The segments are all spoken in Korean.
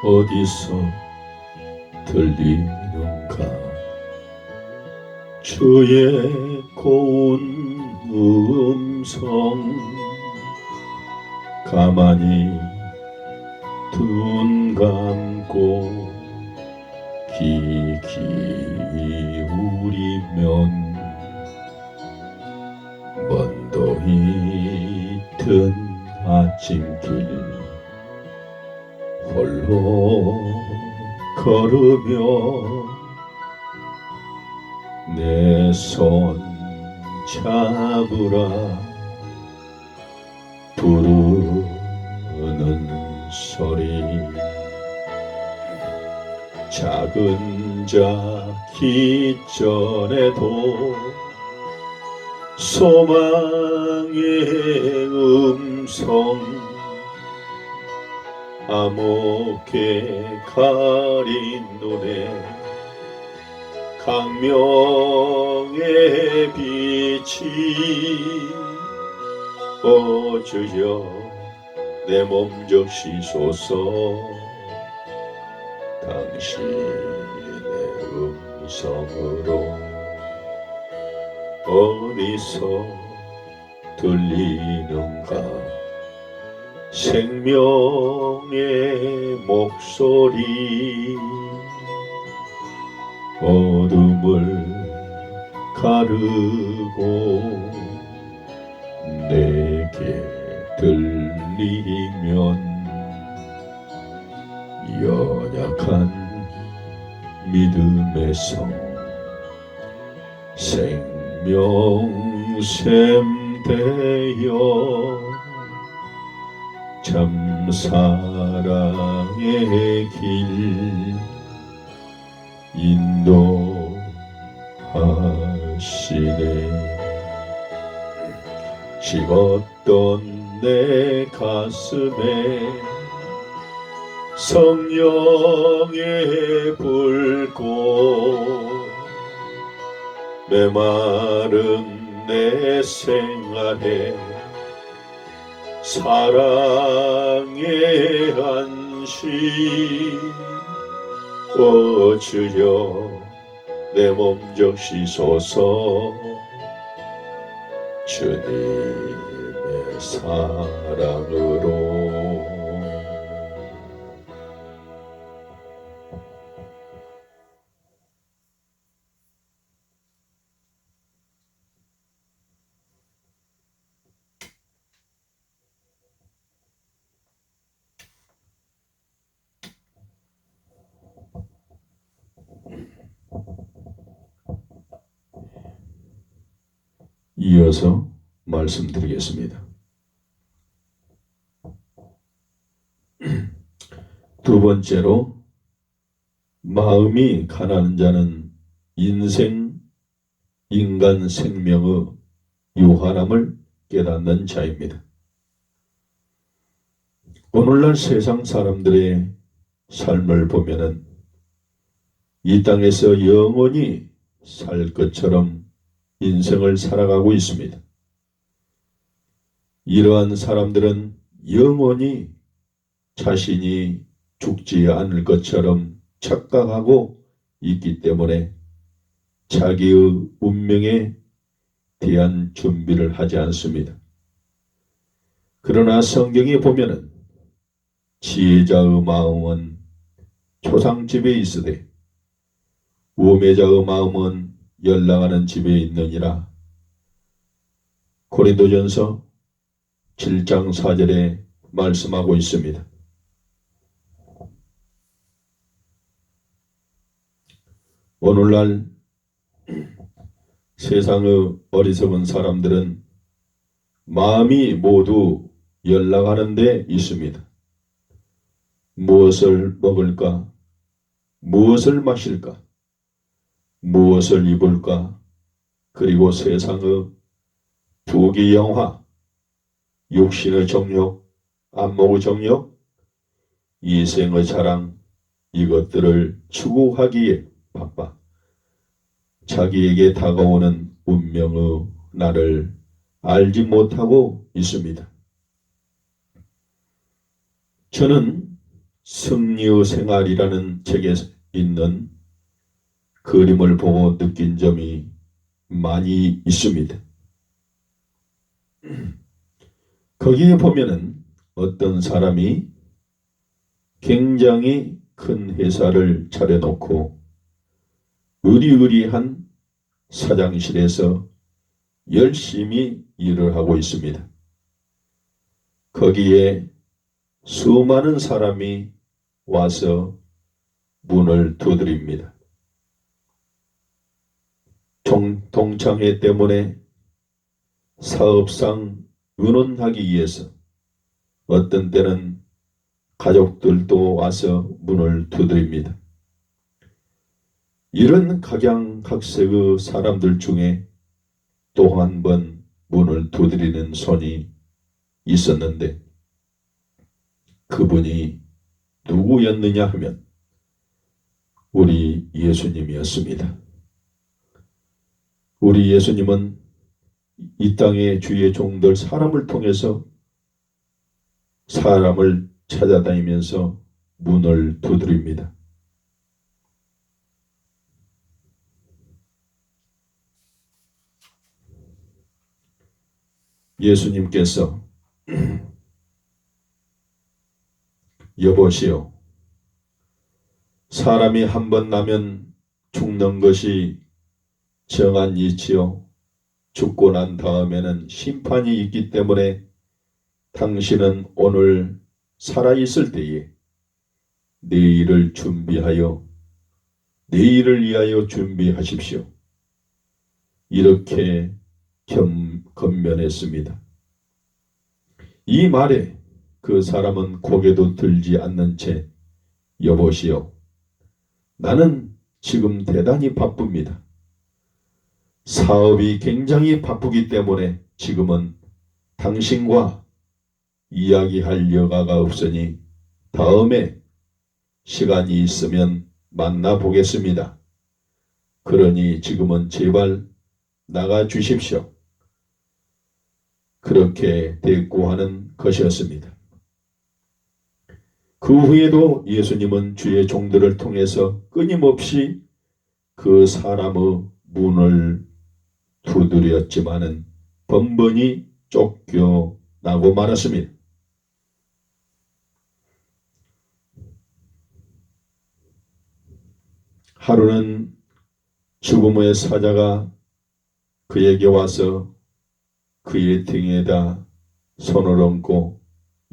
어디서 들리는가 주의 고운 음성 가만히 눈 감고 귀 기울이면 먼도 짙은 아침길 홀로 걸으며 내 손 잡으라 부르는 소리 작은 자 기절에도 소망의 음성 암흑에 가린 눈에 강명의 빛이 주여 내 몸 적시소서 당신의 음성으로 어디서 들리는가 생명의 목소리 어둠을 가르고 내게 들리면 연약한 믿음의 성 생명샘 되어 참 사랑의 길 인도하시네 식었던 내 가슴에 성령의 불꽃 메마른 내 생활에 사랑의 안식 주여 내 몸 적시소서 주님의 사랑으로 이어서 말씀드리겠습니다. 두 번째로 마음이 가난한 자는 인간 생명의 유한함을 깨닫는 자입니다. 오늘날 세상 사람들의 삶을 보면은 이 땅에서 영원히 살 것처럼 인생을 살아가고 있습니다. 이러한 사람들은 영원히 자신이 죽지 않을 것처럼 착각하고 있기 때문에 자기의 운명에 대한 준비를 하지 않습니다. 그러나 성경에 보면은 지혜자의 마음은 초상집에 있으되 우매자의 마음은 연락하는 집에 있느니라. 고린도전서 7장 4절에 말씀하고 있습니다. 오늘날 세상의 어리석은 사람들은 마음이 모두 연락하는 데 있습니다. 무엇을 먹을까? 무엇을 마실까? 무엇을 입을까? 그리고 세상의 부귀영화, 육신의 정욕, 안목의 정욕, 이생의 자랑, 이것들을 추구하기에 바빠 자기에게 다가오는 운명의 날을 알지 못하고 있습니다. 저는 승리의 생활이라는 책에 있는 그림을 보고 느낀 점이 많이 있습니다. 거기에 보면은 어떤 사람이 굉장히 큰 회사를 차려놓고 의리의리한 사장실에서 열심히 일을 하고 있습니다. 거기에 수많은 사람이 와서 문을 두드립니다. 동창회 때문에 사업상 의논하기 위해서 어떤 때는 가족들도 와서 문을 두드립니다. 이런 각양각색의 사람들 중에 또 한 번 문을 두드리는 손이 있었는데 그분이 누구였느냐 하면 우리 예수님이었습니다. 우리 예수님은 이 땅의 주의 종들 사람을 통해서 사람을 찾아다니면서 문을 두드립니다. 예수님께서 여보시오, 사람이 한 번 나면 죽는 것이 정한 이치요. 죽고 난 다음에는 심판이 있기 때문에 당신은 오늘 살아있을 때에 내일을 준비하여 내일을 위하여 준비하십시오. 이렇게 건면했습니다. 이 말에 그 사람은 고개도 들지 않는 채 여보시오, 나는 지금 대단히 바쁩니다. 사업이 굉장히 바쁘기 때문에 지금은 당신과 이야기할 여가가 없으니 다음에 시간이 있으면 만나보겠습니다. 그러니 지금은 제발 나가 주십시오. 그렇게 대꾸하는 것이었습니다. 그 후에도 예수님은 주의 종들을 통해서 끊임없이 그 사람의 문을 두드렸지만은 번번이 쫓겨나고 말았습니다. 하루는 죽음의 사자가 그에게 와서 그의 등에다 손을 얹고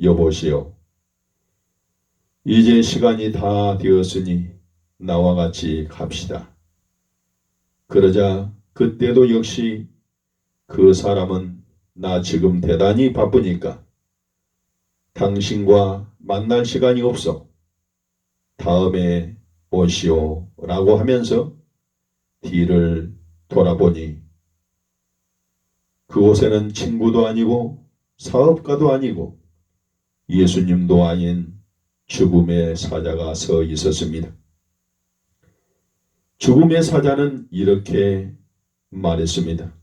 여보시오, 이제 시간이 다 되었으니 나와 같이 갑시다. 그러자 그때도 역시 그 사람은 나 지금 대단히 바쁘니까 당신과 만날 시간이 없어. 다음에 오시오 라고 하면서 뒤를 돌아보니 그곳에는 친구도 아니고 사업가도 아니고 예수님도 아닌 죽음의 사자가 서 있었습니다. 죽음의 사자는 이렇게 말했습니다.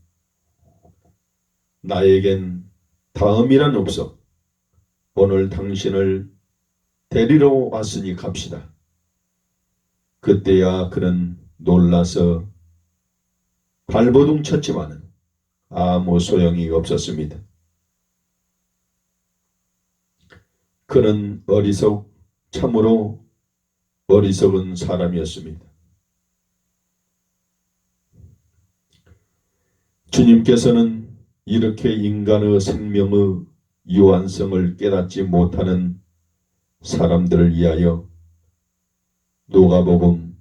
나에겐 다음이란 없어. 오늘 당신을 데리러 왔으니 갑시다. 그때야 그는 놀라서 발버둥 쳤지만은 아무 소용이 없었습니다. 그는 참으로 어리석은 사람이었습니다. 주님께서는 이렇게 인간의 생명의 유한성을 깨닫지 못하는 사람들을 위하여 누가복음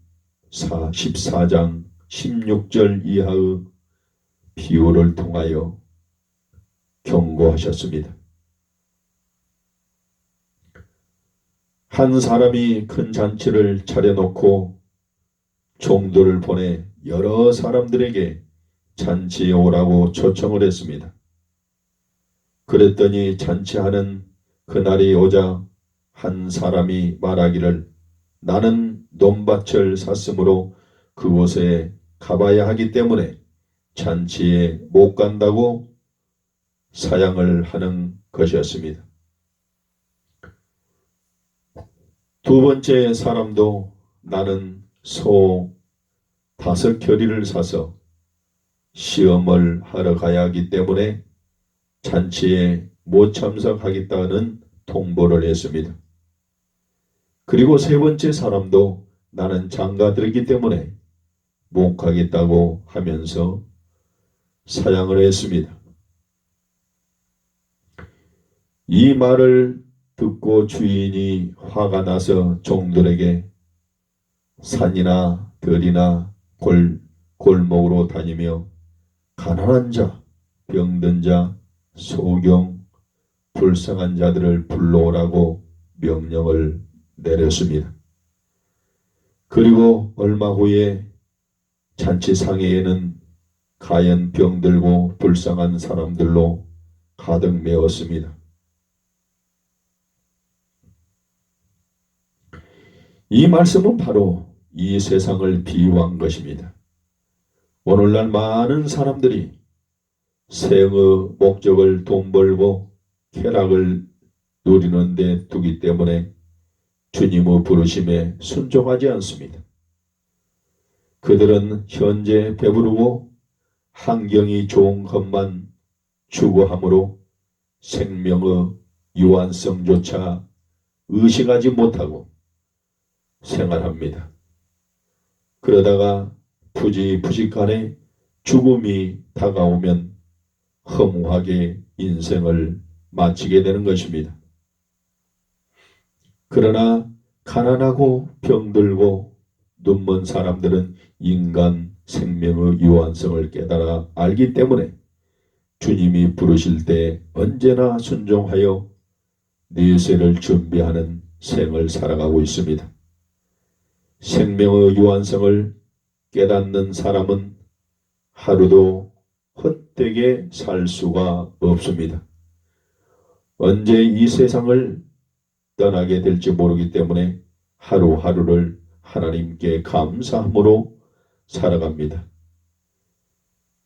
14장 16절 이하의 비유를 통하여 경고하셨습니다. 한 사람이 큰 잔치를 차려놓고 종들을 보내 여러 사람들에게 잔치에 오라고 초청을 했습니다. 그랬더니 잔치하는 그날이 오자 한 사람이 말하기를 나는 논밭을 샀으므로 그곳에 가봐야 하기 때문에 잔치에 못 간다고 사양을 하는 것이었습니다. 두 번째 사람도 나는 소 5겨리를 사서 시험을 하러 가야 하기 때문에 잔치에 못 참석하겠다는 통보를 했습니다. 그리고 세 번째 사람도 나는 장가들었기 때문에 못 가겠다고 하면서 사양을 했습니다. 이 말을 듣고 주인이 화가 나서 종들에게 산이나 들이나 골목으로 다니며 가난한 자, 병든 자, 소경, 불쌍한 자들을 불러오라고 명령을 내렸습니다. 그리고 얼마 후에 잔치상회에는 가연 병들고 불쌍한 사람들로 가득 메웠습니다. 이 말씀은 바로 이 세상을 비유한 것입니다. 오늘날 많은 사람들이 생의 목적을 돈 벌고 쾌락을 누리는 데 두기 때문에 주님의 부르심에 순종하지 않습니다. 그들은 현재 배부르고 환경이 좋은 것만 추구함으로 생명의 유한성조차 의식하지 못하고 생활합니다. 그러다가 부지부식간에 죽음이 다가오면 허무하게 인생을 마치게 되는 것입니다. 그러나 가난하고 병들고 눈먼 사람들은 인간 생명의 유한성을 깨달아 알기 때문에 주님이 부르실 때 언제나 순종하여 내세를 준비하는 생을 살아가고 있습니다. 생명의 유한성을 깨닫는 사람은 하루도 헛되게 살 수가 없습니다. 언제 이 세상을 떠나게 될지 모르기 때문에 하루하루를 하나님께 감사함으로 살아갑니다.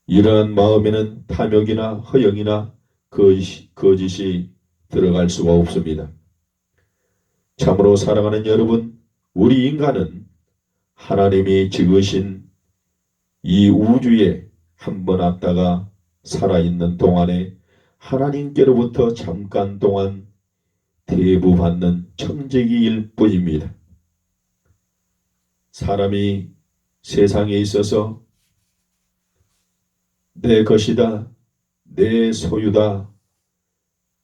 이러한 마음에는 탐욕이나 허영이나 거짓이 들어갈 수가 없습니다. 참으로 사랑하는 여러분, 우리 인간은 하나님이 지으신 이 우주에 한번 왔다가 살아있는 동안에 하나님께로부터 잠깐 동안 대부받는 청지기일 뿐입니다. 사람이 세상에 있어서 내 것이다, 내 소유다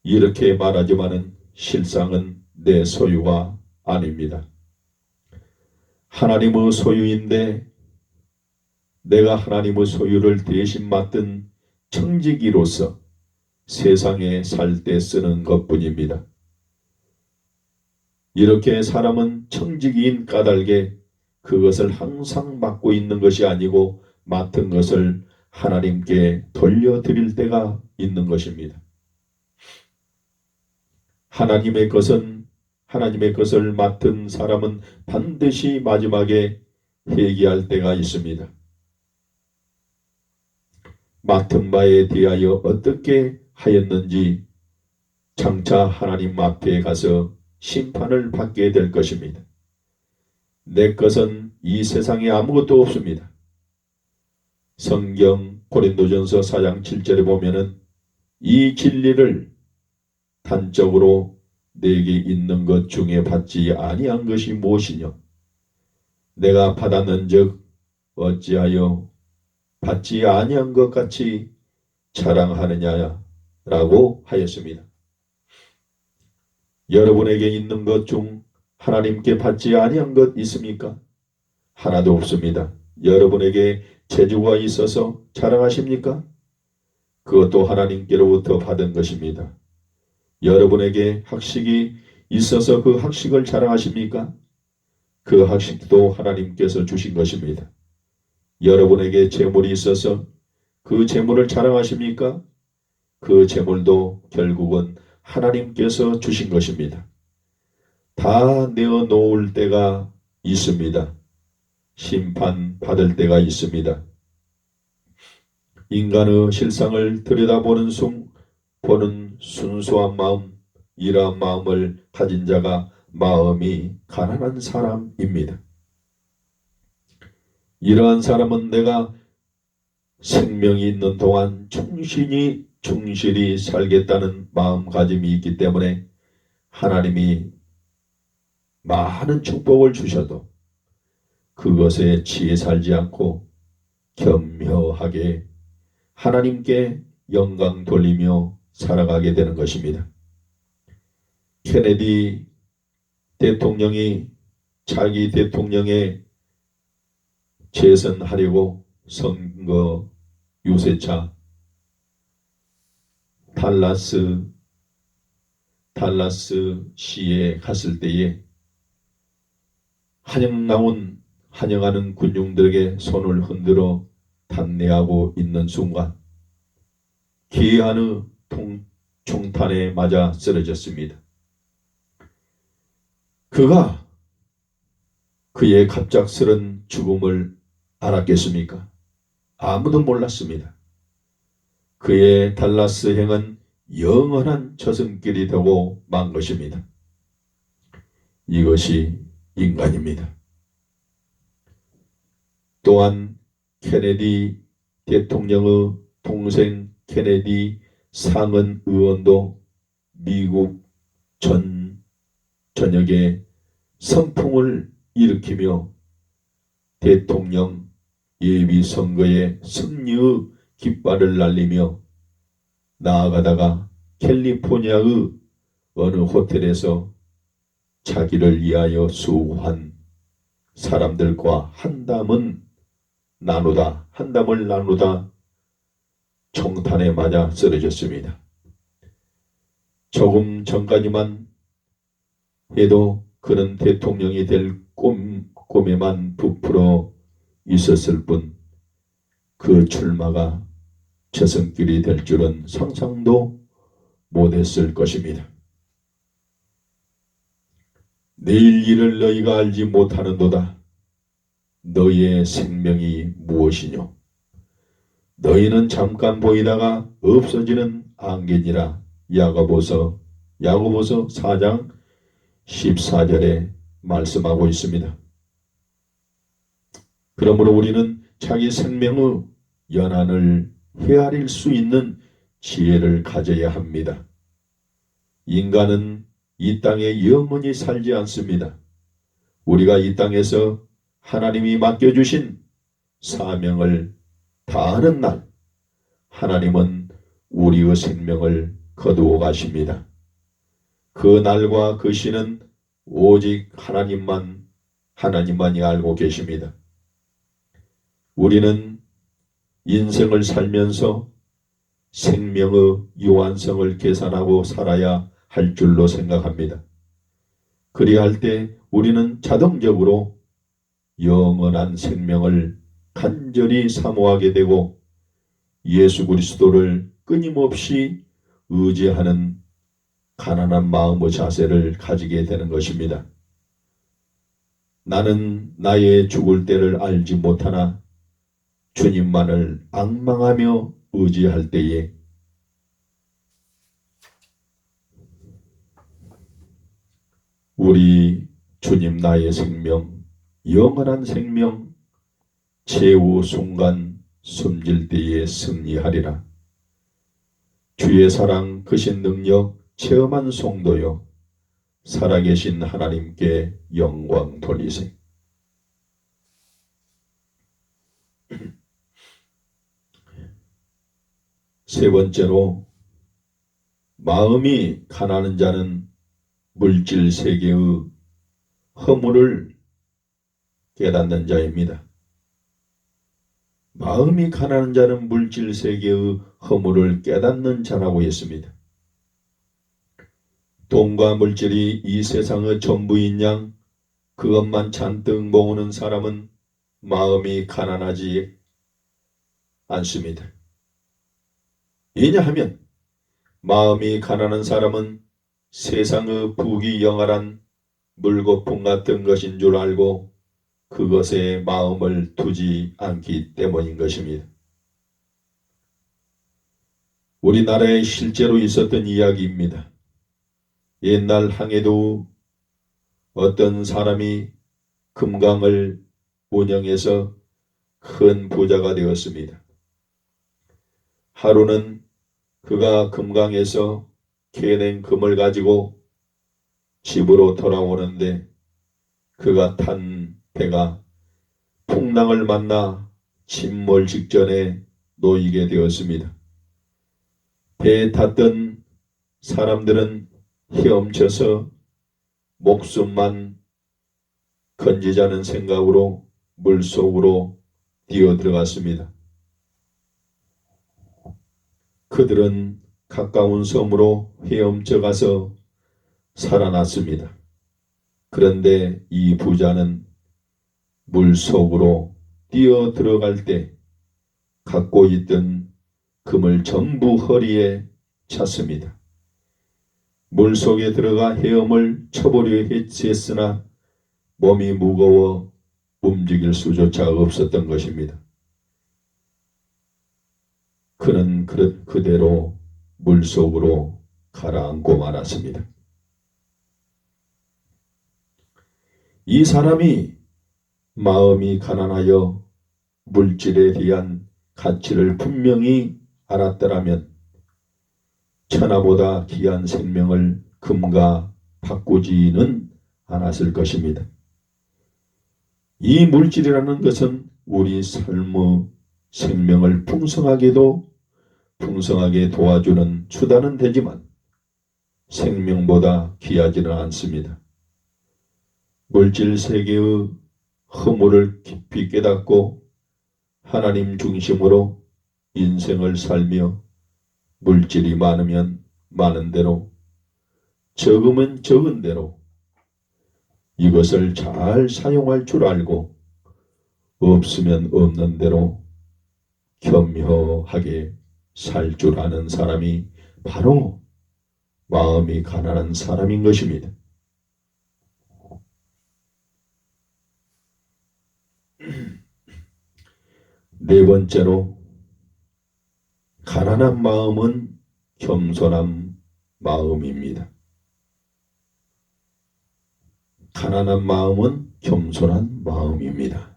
이렇게 말하지만은 실상은 내 소유가 아닙니다. 하나님의 소유인데 내가 하나님의 소유를 대신 맡은 청지기로서 세상에 살 때 쓰는 것뿐입니다. 이렇게 사람은 청지기인 까닭에 그것을 항상 맡고 있는 것이 아니고 맡은 것을 하나님께 돌려드릴 때가 있는 것입니다. 하나님의 것을 맡은 사람은 반드시 마지막에 회개할 때가 있습니다. 맡은 바에 대하여 어떻게 하였는지 장차 하나님 앞에 가서 심판을 받게 될 것입니다. 내 것은 이 세상에 아무것도 없습니다. 성경 고린도전서 4장 7절에 보면은 이 진리를 단적으로 내게 있는 것 중에 받지 아니한 것이 무엇이냐? 내가 받았는즉 어찌하여 받지 아니한 것 같이 자랑하느냐라고 하였습니다. 여러분에게 있는 것 중 하나님께 받지 아니한 것 있습니까? 하나도 없습니다. 여러분에게 재주가 있어서 자랑하십니까? 그것도 하나님께로부터 받은 것입니다. 여러분에게 학식이 있어서 그 학식을 자랑하십니까? 그 학식도 하나님께서 주신 것입니다. 여러분에게 재물이 있어서 그 재물을 자랑하십니까? 그 재물도 결국은 하나님께서 주신 것입니다. 다 내어놓을 때가 있습니다. 심판받을 때가 있습니다. 인간의 실상을 들여다보는 보는 순수한 마음, 이러한 마음을 가진 자가 마음이 가난한 사람입니다. 이러한 사람은 내가 생명이 있는 동안 충실히 살겠다는 마음가짐이 있기 때문에 하나님이 많은 축복을 주셔도 그것에 취해 살지 않고 겸허하게 하나님께 영광 돌리며 살아가게 되는 것입니다. 케네디 대통령이 자기 대통령에 재선하려고 선거 유세차 달라스 시에 갔을 때에 환영하는 군중들에게 손을 흔들어 단례하고 있는 순간 기이한 총탄에 맞아 쓰러졌습니다. 그가 그의 갑작스런 죽음을 알았겠습니까? 아무도 몰랐습니다. 그의 달라스 행은 영원한 저승길이 되고 만 것입니다. 이것이 인간입니다. 또한 케네디 대통령의 동생 케네디 상원 의원도 미국 전역에 선풍을 일으키며 대통령 예비선거의 승리의 깃발을 날리며 나아가다가 캘리포니아의 어느 호텔에서 자기를 위하여 수고한 사람들과 한담을 나누다 총탄에 맞아 쓰러졌습니다. 조금 전까지만 해도 그는 대통령이 될 꿈에만 부풀어 있었을 뿐 그 출마가 저승길이 될 줄은 상상도 못했을 것입니다. 내일 일을 너희가 알지 못하는도다. 너희의 생명이 무엇이뇨? 너희는 잠깐 보이다가 없어지는 안개니라. 야고보서 4장 14절에 말씀하고 있습니다. 그러므로 우리는 자기 생명의 연한을 헤아릴 수 있는 지혜를 가져야 합니다. 인간은 이 땅에 영원히 살지 않습니다. 우리가 이 땅에서 하나님이 맡겨주신 사명을 다하는 날, 하나님은 우리의 생명을 거두어 가십니다. 그 날과 그 시는 오직 하나님만이 알고 계십니다. 우리는 인생을 살면서 생명의 유한성을 계산하고 살아야 할 줄로 생각합니다. 그리할 때 우리는 자동적으로 영원한 생명을 간절히 사모하게 되고 예수 그리스도를 끊임없이 의지하는 가난한 마음의 자세를 가지게 되는 것입니다. 나는 나의 죽을 때를 알지 못하나 주님만을 앙망하며 의지할 때에 우리 주님 나의 생명, 영원한 생명, 최후 순간 숨질 때에 승리하리라. 주의 사랑, 크신 능력, 체험한 성도여, 살아계신 하나님께 영광 돌리세. 세 번째로, 마음이 가난한 자는 물질 세계의 허물을 깨닫는 자입니다. 마음이 가난한 자는 물질 세계의 허물을 깨닫는 자라고 했습니다. 돈과 물질이 이 세상의 전부인 양 그것만 잔뜩 모으는 사람은 마음이 가난하지 않습니다. 왜냐하면 마음이 가난한 사람은 세상의 부귀 영화란 물거품 같은 것인 줄 알고 그것에 마음을 두지 않기 때문인 것입니다. 우리나라에 실제로 있었던 이야기입니다. 옛날 항해도 어떤 사람이 금강을 운영해서 큰 부자가 되었습니다. 하루는 그가 금강에서 캐낸 금을 가지고 집으로 돌아오는데 그가 탄 배가 풍랑을 만나 침몰 직전에 놓이게 되었습니다. 배에 탔던 사람들은 헤엄쳐서 목숨만 건지자는 생각으로 물속으로 뛰어들어갔습니다. 그들은 가까운 섬으로 헤엄쳐 가서 살아났습니다. 그런데 이 부자는 물속으로 뛰어 들어갈 때 갖고 있던 금을 전부 허리에 찼습니다. 물속에 들어가 헤엄을 쳐보려 했으나 몸이 무거워 움직일 수조차 없었던 것입니다. 그는 그대로 물속으로 가라앉고 말았습니다. 이 사람이 마음이 가난하여 물질에 대한 가치를 분명히 알았더라면 천하보다 귀한 생명을 금과 바꾸지는 않았을 것입니다. 이 물질이라는 것은 우리 삶의 생명을 풍성하게 도와주는 수단은 되지만 생명보다 귀하지는 않습니다. 물질 세계의 허물을 깊이 깨닫고 하나님 중심으로 인생을 살며 물질이 많으면 많은 대로 적으면 적은 대로 이것을 잘 사용할 줄 알고 없으면 없는 대로 겸허하게 살 줄 아는 사람이 바로 마음이 가난한 사람인 것입니다. 네 번째로 가난한 마음은 겸손한 마음입니다. 가난한 마음은 겸손한 마음입니다.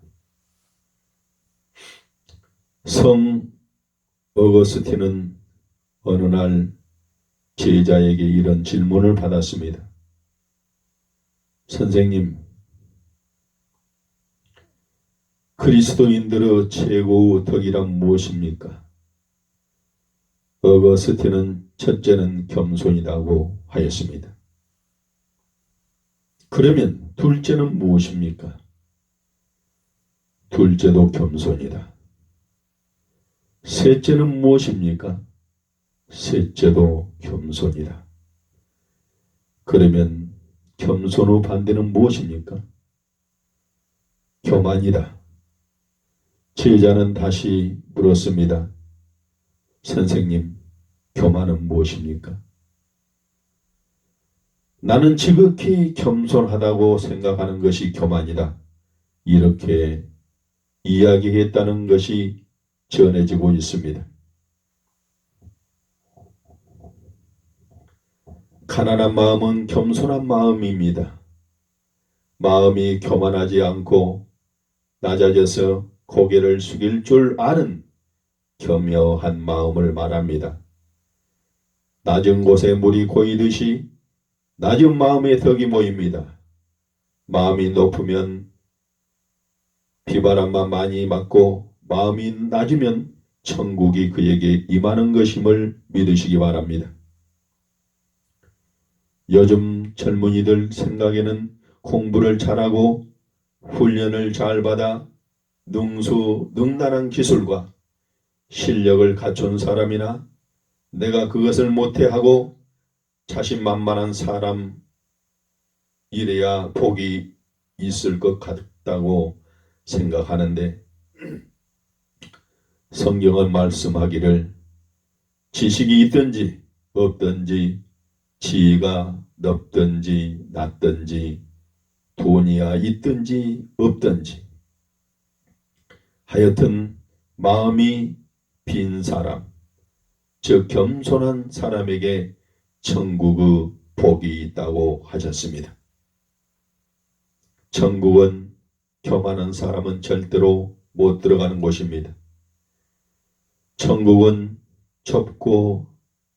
성 어거스틴은 어느 날 제자에게 이런 질문을 받았습니다. 선생님, 그리스도인들의 최고의 덕이란 무엇입니까? 어거스틴은 첫째는 겸손이라고 하였습니다. 그러면 둘째는 무엇입니까? 둘째도 겸손이다. 셋째는 무엇입니까? 셋째도 겸손이다. 그러면 겸손의 반대는 무엇입니까? 교만이다. 제자는 다시 물었습니다. 선생님, 교만은 무엇입니까? 나는 지극히 겸손하다고 생각하는 것이 교만이다. 이렇게 이야기했다는 것이 전해지고 있습니다. 가난한 마음은 겸손한 마음입니다. 마음이 교만하지 않고 낮아져서 고개를 숙일 줄 아는 겸허한 마음을 말합니다. 낮은 곳에 물이 고이듯이 낮은 마음에 덕이 모입니다. 마음이 높으면 비바람만 많이 맞고 마음이 낮으면 천국이 그에게 임하는 것임을 믿으시기 바랍니다. 요즘 젊은이들 생각에는 공부를 잘하고 훈련을 잘 받아 능수능란한 기술과 실력을 갖춘 사람이나 내가 그것을 못해하고 자신만만한 사람 이래야 복이 있을 것 같다고 생각하는데 성경은 말씀하기를 지식이 있든지 없든지 지위가 높든지 낮든지 돈이야 있든지 없든지 하여튼 마음이 빈 사람, 즉 겸손한 사람에게 천국의 복이 있다고 하셨습니다. 천국은 교만한 사람은 절대로 못 들어가는 곳입니다. 천국은 좁고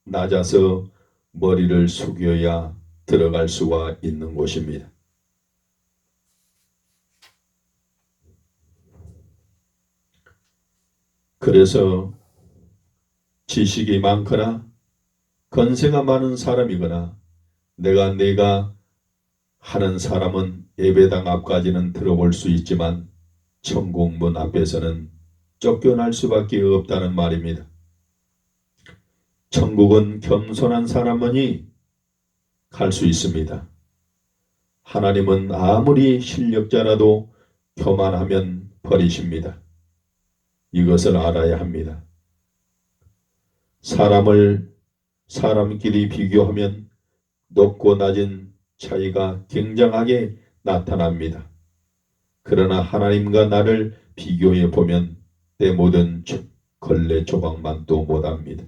낮아서 머리를 숙여야 들어갈 수가 있는 곳입니다. 그래서 지식이 많거나 건세가 많은 사람이거나 내가 하는 사람은 예배당 앞까지는 들어볼 수 있지만 천국 문 앞에서는 쫓겨날 수밖에 없다는 말입니다. 천국은 겸손한 사람만이 갈 수 있습니다. 하나님은 아무리 실력자라도 교만하면 버리십니다. 이것을 알아야 합니다. 사람끼리 비교하면 높고 낮은 차이가 굉장하게 나타납니다. 그러나 하나님과 나를 비교해 보면 내 모든 걸레 조각만도 못합니다.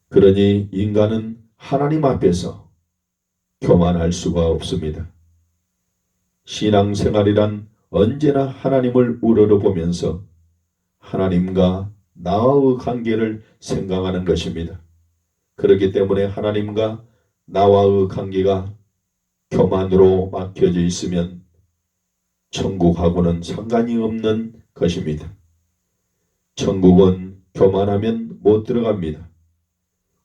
그러니 인간은 하나님 앞에서 교만할 수가 없습니다. 신앙생활이란 언제나 하나님을 우러러보면서 하나님과 나와의 관계를 생각하는 것입니다. 그렇기 때문에 하나님과 나와의 관계가 교만으로 막혀져 있으면 천국하고는 상관이 없는 것입니다. 천국은 교만하면 못 들어갑니다.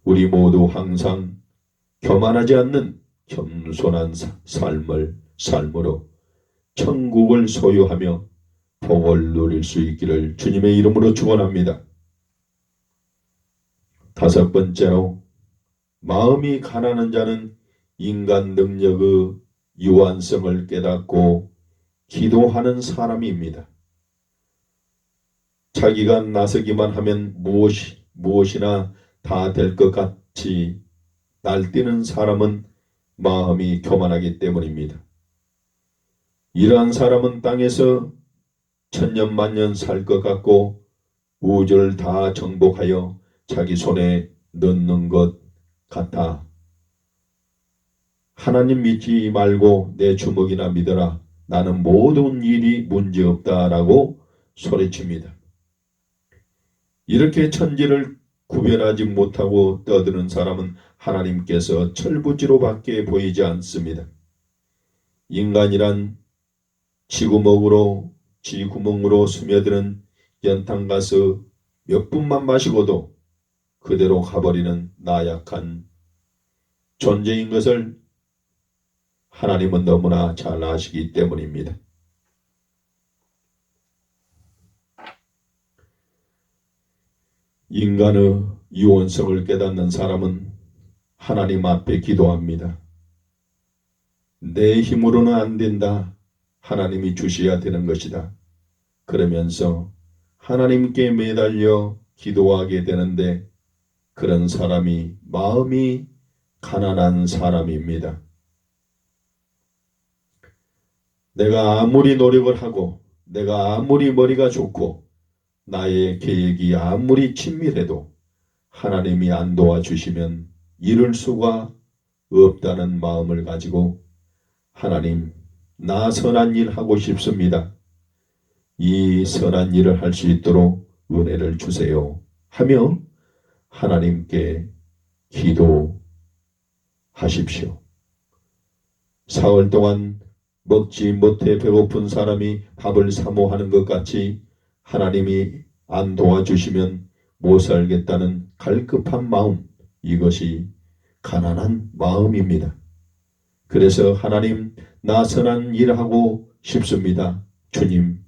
우리 모두 항상 교만하지 않는 겸손한 삶으로 천국을 소유하며 복을 누릴 수 있기를 주님의 이름으로 축원합니다. 다섯 번째로, 마음이 가난한 자는 인간 능력의 유한성을 깨닫고 기도하는 사람입니다. 자기가 나서기만 하면 무엇이나 다 될 것 같이 날뛰는 사람은 마음이 교만하기 때문입니다. 이러한 사람은 땅에서 천년만년 살 것 같고 우주를 다 정복하여 자기 손에 넣는 것 같아. 하나님 믿지 말고 내 주먹이나 믿어라. 나는 모든 일이 문제없다라고 소리칩니다. 이렇게 천지를 구별하지 못하고 떠드는 사람은 하나님께서 철부지로밖에 보이지 않습니다. 인간이란 지구멍으로 스며드는 연탄가스 몇 분만 마시고도 그대로 가버리는 나약한 존재인 것을 하나님은 너무나 잘 아시기 때문입니다. 인간의 유언성을 깨닫는 사람은 하나님 앞에 기도합니다. 내 힘으로는 안 된다. 하나님이 주셔야 되는 것이다. 그러면서 하나님께 매달려 기도하게 되는데 그런 사람이 마음이 가난한 사람입니다. 내가 아무리 노력을 하고 내가 아무리 머리가 좋고 나의 계획이 아무리 친밀해도 하나님이 안 도와주시면 이룰 수가 없다는 마음을 가지고 하나님, 나 선한 일 하고 싶습니다. 이 선한 일을 할 수 있도록 은혜를 주세요 하며 하나님께 기도하십시오. 사흘 동안 먹지 못해 배고픈 사람이 밥을 사모하는 것 같이 하나님이 안 도와주시면 못 살겠다는 갈급한 마음, 이것이 가난한 마음입니다. 그래서 하나님, 나 선한 일 하고 싶습니다. 주님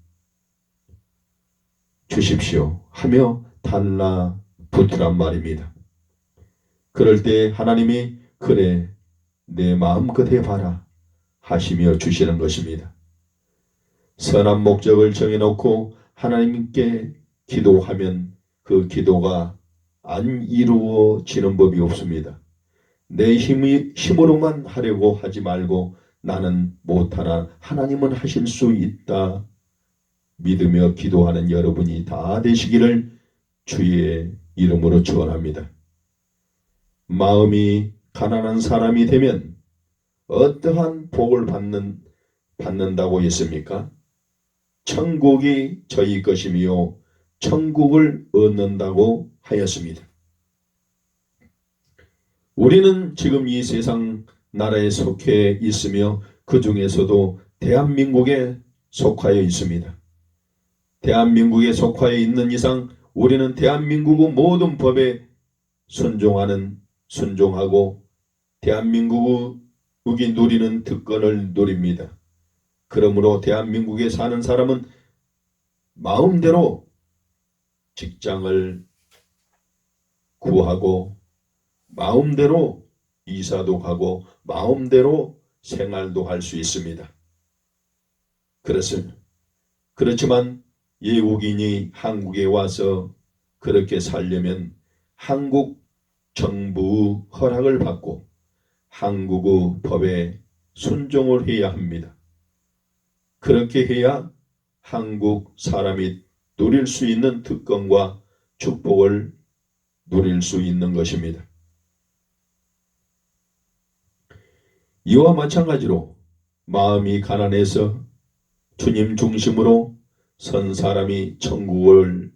주십시오 하며 달라붙으란 말입니다. 그럴 때 하나님이 그래 내 마음껏 해봐라 하시며 주시는 것입니다. 선한 목적을 정해놓고 하나님께 기도하면 그 기도가 안 이루어지는 법이 없습니다. 내 힘으로만 하려고 하지 말고 나는 못하나 하나님은 하실 수 있다 믿으며 기도하는 여러분이 다 되시기를 주의 이름으로 축원합니다. 마음이 가난한 사람이 되면 어떠한 복을 받는다고 했습니까? 천국이 저희 것이며 천국을 얻는다고 하였습니다. 우리는 지금 이 세상 나라에 속해 있으며 그 중에서도 대한민국에 속하여 있습니다. 대한민국에 속하여 있는 이상 우리는 대한민국의 모든 법에 순종하고 대한민국이 누리는 특권을 누립니다. 그러므로 대한민국에 사는 사람은 마음대로 직장을 구하고 마음대로 이사도 가고 마음대로 생활도 할 수 있습니다. 그렇지만 외국인이 한국에 와서 그렇게 살려면 한국 정부의 허락을 받고 한국의 법에 순종을 해야 합니다. 그렇게 해야 한국 사람이 누릴 수 있는 특권과 축복을 누릴 수 있는 것입니다. 이와 마찬가지로 마음이 가난해서 주님 중심으로 선 사람이 천국을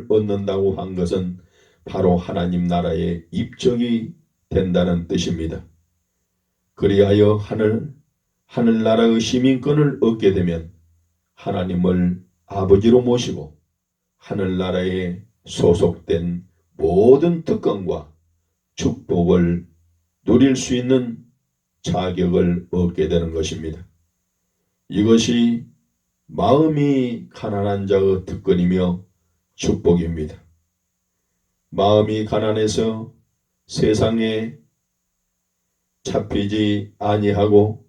얻는다고 한 것은 바로 하나님 나라에 입적이 된다는 뜻입니다. 그리하여 하늘나라의 시민권을 얻게 되면 하나님을 아버지로 모시고 하늘나라에 소속된 모든 특권과 축복을 누릴 수 있는 자격을 얻게 되는 것입니다. 이것이 마음이 가난한 자의 특권이며 축복입니다. 마음이 가난해서 세상에 잡히지 아니하고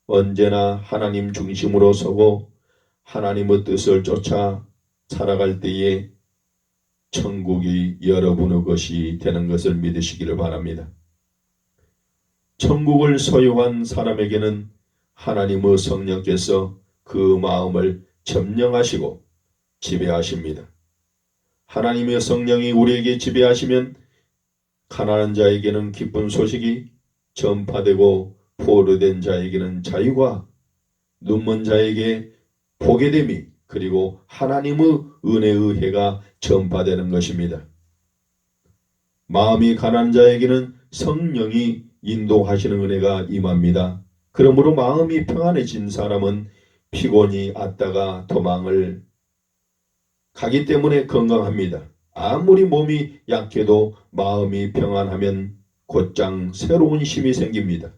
언제나 하나님 중심으로 서고 하나님의 뜻을 쫓아 살아갈 때에 천국이 여러분의 것이 되는 것을 믿으시기를 바랍니다. 천국을 소유한 사람에게는 하나님의 성령께서 그 마음을 점령하시고 지배하십니다. 하나님의 성령이 우리에게 지배하시면 가난한 자에게는 기쁜 소식이 전파되고 포로된 자에게는 자유가, 눈먼 자에게 보게 됨이, 그리고 하나님의 은혜의 해가 전파되는 것입니다. 마음이 가난한 자에게는 성령이 인도하시는 은혜가 임합니다. 그러므로 마음이 평안해진 사람은 피곤이 앗다가 도망을 가기 때문에 건강합니다. 아무리 몸이 약해도 마음이 평안하면 곧장 새로운 힘이 생깁니다.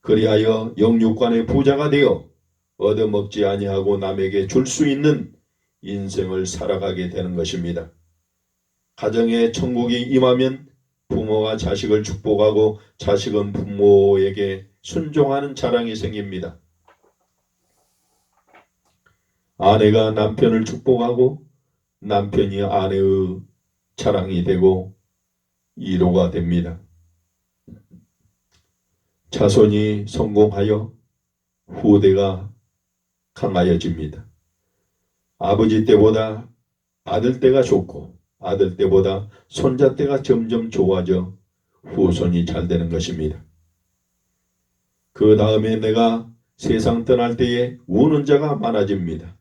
그리하여 영육간의 부자가 되어 얻어먹지 아니하고 남에게 줄 수 있는 인생을 살아가게 되는 것입니다. 가정에 천국이 임하면 부모가 자식을 축복하고 자식은 부모에게 순종하는 자랑이 생깁니다. 아내가 남편을 축복하고 남편이 아내의 자랑이 되고 위로가 됩니다. 자손이 성공하여 후대가 강하여집니다. 아버지 때보다 아들 때가 좋고 아들 때보다 손자 때가 점점 좋아져 후손이 잘 되는 것입니다. 그 다음에 내가 세상 떠날 때에 우는 자가 많아집니다.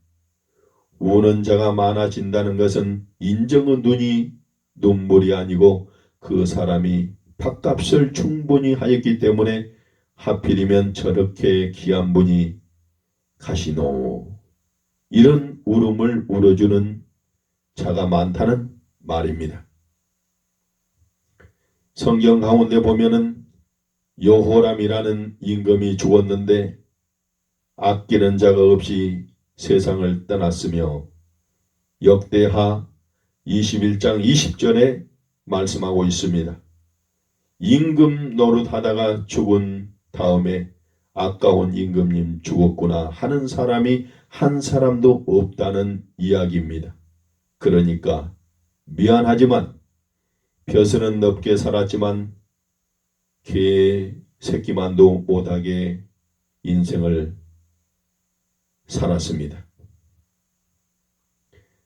우는 자가 많아진다는 것은 인정의 눈물이 아니고 그 사람이 밥값을 충분히 하였기 때문에 하필이면 저렇게 귀한 분이 가시노, 이런 울음을 울어주는 자가 많다는 말입니다. 성경 가운데 보면은 여호람이라는 임금이 죽었는데 아끼는 자가 없이 세상을 떠났으며 역대하 21장 20절에 말씀하고 있습니다. 임금 노릇하다가 죽은 다음에 아까운 임금님 죽었구나 하는 사람이 한 사람도 없다는 이야기입니다. 그러니까 미안하지만 벼슬은 넓게 살았지만 개 새끼만도 못하게 인생을 살았습니다.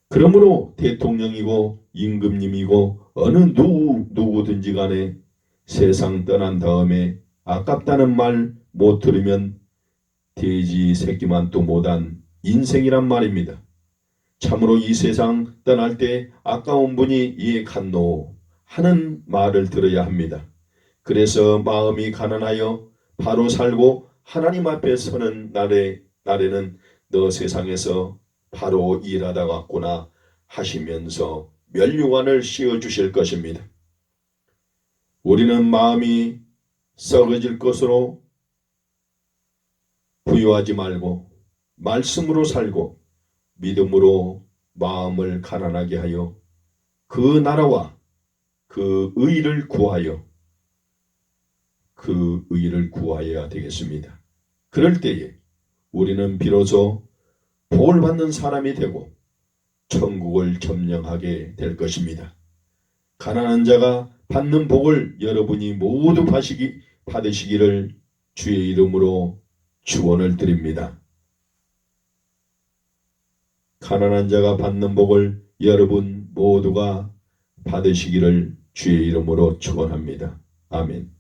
그러므로 대통령이고 임금님이고 어느 누구든지 간에 세상 떠난 다음에 아깝다는 말 못 들으면 돼지 새끼만 또 못한 인생이란 말입니다. 참으로 이 세상 떠날 때 아까운 분이 이에 갔노 하는 말을 들어야 합니다. 그래서 마음이 가난하여 바로 살고 하나님 앞에 서는 날에는 너 세상에서 바로 일하다 왔구나 하시면서 면류관을 씌워주실 것입니다. 우리는 마음이 썩어질 것으로 부유하지 말고 말씀으로 살고 믿음으로 마음을 가난하게 하여 그 나라와 그 의를 구하여야 되겠습니다. 그럴 때에 우리는 비로소 복을 받는 사람이 되고 천국을 점령하게 될 것입니다. 가난한 자가 받는 복을 여러분이 모두 받으시기를 주의 이름으로 축원을 드립니다. 가난한 자가 받는 복을 여러분 모두가 받으시기를 주의 이름으로 축원합니다. 아멘.